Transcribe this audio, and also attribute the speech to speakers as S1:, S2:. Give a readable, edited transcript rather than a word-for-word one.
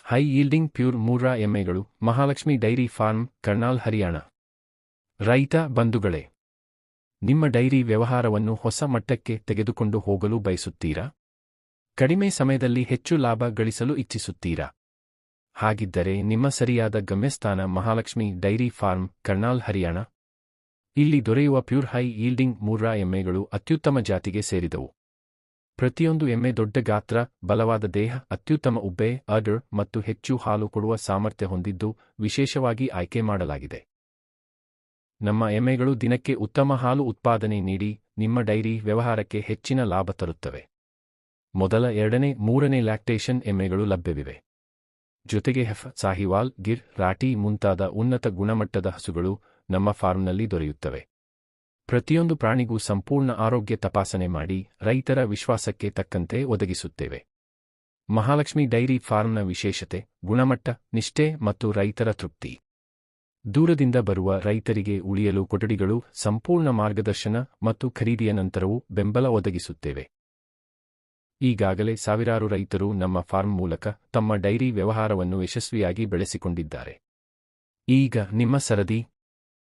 S1: High ಯೀಲ್ಡಿಂಗ್ pure ಮೂರಾ ಎಮ್ಮೆಗಳು Mahalakshmi dairy farm Karnal Haryana. ರೈತ ಬಂಧುಗಳೇ, ನಿಮ್ಮ ಡೈರಿ ವ್ಯವಹಾರವನ್ನು ಹೊಸ ಮಟ್ಟಕ್ಕೆ ತೆಗೆದುಕೊಂಡು ಹೋಗಲು ಬಯಸುತ್ತೀರಾ? ಕಡಿಮೆ ಸಮಯದಲ್ಲಿ ಹೆಚ್ಚು ಲಾಭ ಗಳಿಸಲು ಇಚ್ಛಿಸುತ್ತೀರಾ? ಹಾಗಿದ್ದರೆ ನಿಮ್ಮ ಸರಿಯಾದ ಗಮ್ಯಸ್ಥಾನ ಮಹಾಲಕ್ಷ್ಮಿ ಡೈರಿ ಫಾರ್ಮ್ ಕರ್ನಾಲ್ ಹರಿಯಾಣ. ಇಲ್ಲಿ ದೊರೆಯುವ ಪ್ಯೂರ್ ಹೈ ಯೀಲ್ಡಿಂಗ್ ಮೂರಾ ಎಮ್ಮೆಗಳು ಅತ್ಯುತ್ತಮ ಜಾತಿಗೆ ಸೇರಿದವು. ಪ್ರತಿಯೊಂದು ಎಮ್ಮೆ ದೊಡ್ಡ ಗಾತ್ರ, ಬಲವಾದ ದೇಹ, ಅತ್ಯುತ್ತಮ ಉಬ್ಬೆ, ಅಡರ್ ಮತ್ತು ಹೆಚ್ಚು ಹಾಲು ಕೊಡುವ ಸಾಮರ್ಥ್ಯ ಹೊಂದಿದ್ದು ವಿಶೇಷವಾಗಿ ಆಯ್ಕೆ ಮಾಡಲಾಗಿದೆ. ನಮ್ಮ ಎಮ್ಮೆಗಳು ದಿನಕ್ಕೆ ಉತ್ತಮ ಹಾಲು ಉತ್ಪಾದನೆ ನೀಡಿ ನಿಮ್ಮ ಡೈರಿ ವ್ಯವಹಾರಕ್ಕೆ ಹೆಚ್ಚಿನ ಲಾಭ ತರುತ್ತವೆ. ಮೊದಲ 2ನೇ 3ನೇ ಲ್ಯಾಕ್ಟೇಷನ್ ಎಮ್ಮೆಗಳು ಲಭ್ಯವಿವೆ. ಜೊತೆಗೆ ಹೆಫ್, ಸಾಹಿವಾಲ್, ಗಿರ್, ರಾಟಿ ಮುಂತಾದ ಉನ್ನತ ಗುಣಮಟ್ಟದ ಹಸುಗಳು ನಮ್ಮ ಫಾರ್ಮ್ನಲ್ಲಿ ದೊರೆಯುತ್ತವೆ. ಪ್ರತಿಯೊಂದು ಪ್ರಾಣಿಗೂ ಸಂಪೂರ್ಣ ಆರೋಗ್ಯ ತಪಾಸಣೆ ಮಾಡಿ ರೈತರ ವಿಶ್ವಾಸಕ್ಕೆ ತಕ್ಕಂತೆ ಒದಗಿಸುತ್ತೇವೆ. ಮಹಾಲಕ್ಷ್ಮಿ ಡೈರಿ ಫಾರ್ಮ್ನ ವಿಶೇಷತೆ: ಗುಣಮಟ್ಟ, ನಿಷ್ಠೆ ಮತ್ತು ರೈತರ ತೃಪ್ತಿ. ದೂರದಿಂದ ಬರುವ ರೈತರಿಗೆ ಉಳಿಯಲು ಕೊಠಡಿಗಳು, ಸಂಪೂರ್ಣ ಮಾರ್ಗದರ್ಶನ ಮತ್ತು ಖರೀದಿಯ ನಂತರವೂ ಬೆಂಬಲ ಒದಗಿಸುತ್ತೇವೆ. ಈಗಾಗಲೇ ಸಾವಿರಾರು ರೈತರು ನಮ್ಮ ಫಾರ್ಮ್ ಮೂಲಕ ತಮ್ಮ ಡೈರಿ ವ್ಯವಹಾರವನ್ನು ಯಶಸ್ವಿಯಾಗಿ ಬೆಳೆಸಿಕೊಂಡಿದ್ದಾರೆ. ಈಗ ನಿಮ್ಮ ಸರದಿ.